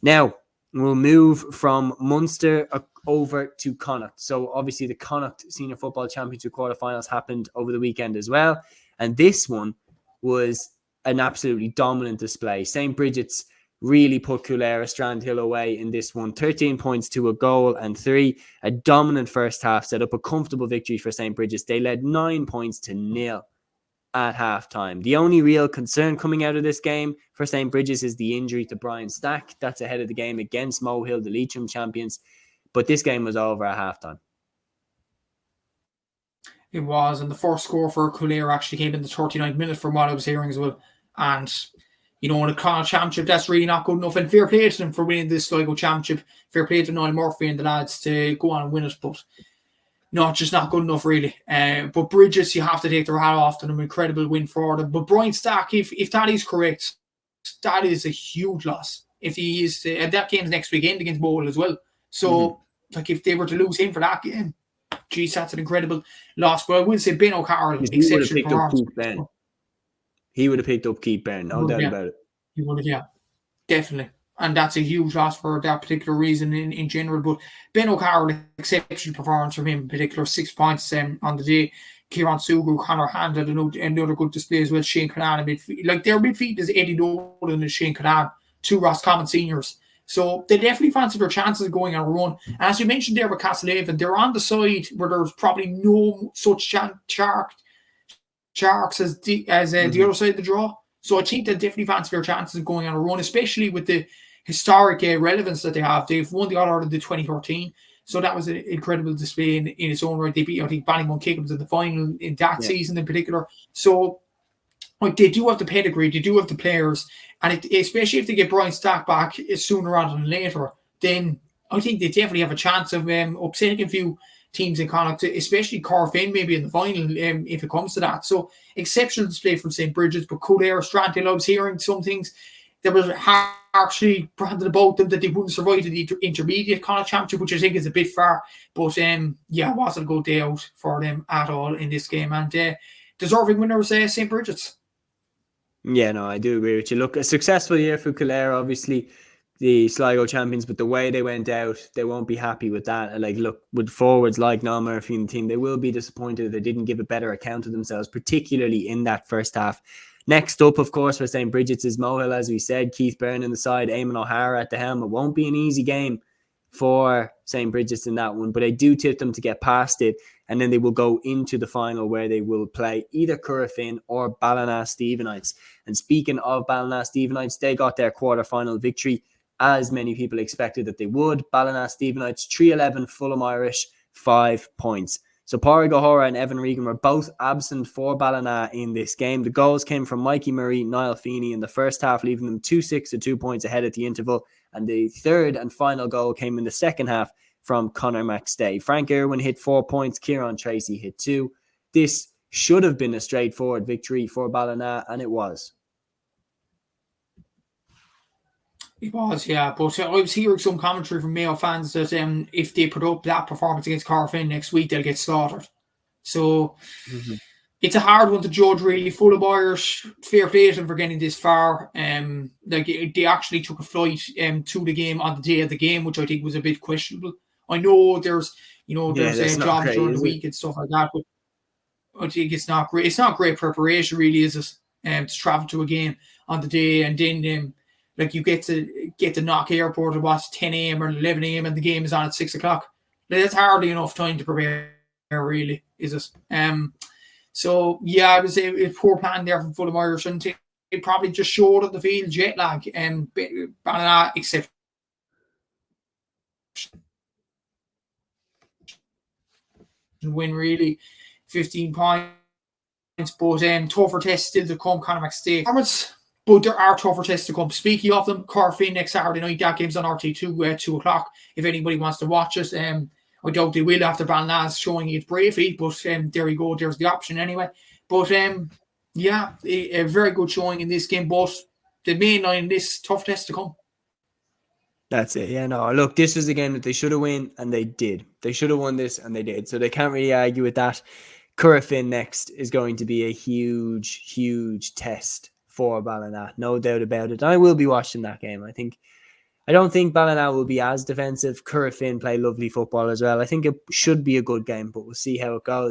Now, we'll move from Munster over to Connacht. So obviously the Connacht Senior Football Championship quarterfinals happened over the weekend as well. And this one was an absolutely dominant display. St. Brigid's really put Coolera Strandhill away in this one. 13 points to a goal and 3. A dominant first half, set up a comfortable victory for St. Brigid's. They led 9 points to 0 at halftime. The only real concern coming out of this game for St. Brigid's is the injury to Brian Stack. That's ahead of the game against Mohill, the Leitrim Champions. But this game was over at halftime. It was, and the first score for Coolera actually came in the 39th minute from what I was hearing as well. And, in a Connacht Championship, that's really not good enough. And fair play to them for winning this Sligo Championship. Fair play to Niall Murphy and the lads to go on and win it. But just not good enough, really. But Brigid's, you have to take their hat off to them. Incredible win for them. But Brian Stack, if that is correct, that is a huge loss. If he is, that game's next weekend against Mohill as well. So, if they were to lose him for that game, geez, that's an incredible loss. But I will say Ben O'Carroll, exceptional performance. He would have picked up Keith Byrne, no doubt about it. He would have, yeah, definitely. And that's a huge loss for that particular reason in general. But Ben O'Carroll, exceptional performance from him in particular, 6 points on the day. Kieran Sugu, Conor Hand had another good display as well. Shane Canan in midfield. Their midfield is Eddie Dolan and Shane Canan, 2 Roscommon seniors. So they definitely fancy their chances of going on a run. And as you mentioned there with Castlehaven, they're on the side where there's probably no such sharks as the other side of the draw. So I think they definitely fancy their chances of going on a run, especially with the historic relevance that they have. They've won the All-Ireland in 2013. So that was an incredible display in its own right. They beat, I think, Ballymun Kickhams in the final in that season in particular. So they do have the pedigree, they do have the players, and especially if they get Brian Stack back sooner rather than later, then I think they definitely have a chance of upsetting a few teams in Connacht, especially Corofin maybe in the final if it comes to that. So exceptional display from St. Brigid's, but Coolera Strandhill, I was hearing some things that was actually branded about them that they wouldn't survive the intermediate Connacht Championship, which I think is a bit far. But it wasn't a good day out for them at all in this game, and deserving winners St. Brigid's. Yeah, no, I do agree with you. Look, a successful year for Coolera, obviously, the Sligo champions, but the way they went out, they won't be happy with that. Look, with forwards like Niall Murphy and the team, they will be disappointed they didn't give a better account of themselves, particularly in that first half. Next up, of course, for St. Brigid's is Mohill, as we said. Keith Byrne in the side, Eamon O'Hara at the helm. It won't be an easy game for St. Brigid's in that one, but I do tip them to get past it, and then they will go into the final where they will play either Corofin or Ballina Stephenites. And speaking of Ballina Stephenites, they got their quarter-final victory, as many people expected that they would. Ballina Stephenites, 3-11, Fulham Irish, 5 points. So Pádraig O'Hara and Evan Regan were both absent for Ballina in this game. The goals came from Mikey Murray, Niall Feeney in the first half, leaving them 2-6 to 2 points ahead at the interval. And the third and final goal came in the second half from Conor McStay. Frank Irwin hit 4 points. Kieran Tracy hit 2. This should have been a straightforward victory for Ballina, and it was. It was, yeah. But I was hearing some commentary from Mayo fans that if they put up that performance against Corofin next week, they'll get slaughtered. So it's a hard one to judge, really. Fulham Irish, fair play to them for getting this far. They actually took a flight to the game on the day of the game, which I think was a bit questionable. I know there's jobs during the week and stuff like that, but I think it's not great. It's not great preparation, really, is it? To travel to a game on the day and then you get to Knock Airport at 10 a.m. or 11 a.m. and the game is on at 6 o'clock. That's hardly enough time to prepare, really, is it? So, yeah, I would say a poor plan there from Fulham Irish, and it probably just showed on the field jet lag. Ballina, except win, really, 15 points, but tougher tests still to come. Conor McStay. But there are tougher tests to come. Speaking of them, Corofin next Saturday night, that game's on RT2 at 2 o'clock. If anybody wants to watch it, I doubt they will after Ballina's showing it bravely, but there you go, there's the option anyway. But a very good showing in this game, but the main line, this tough test to come. That's it. Yeah, no, look, this was the game that they should have won, and they did. They should have won this, and they did. So they can't really argue with that. Corofin next is going to be a huge, huge test for Ballina, no doubt about it. I will be watching that game. I think I don't think Ballina will be as defensive. Corofin play lovely football as well. I think it should be a good game, but we'll see how it goes.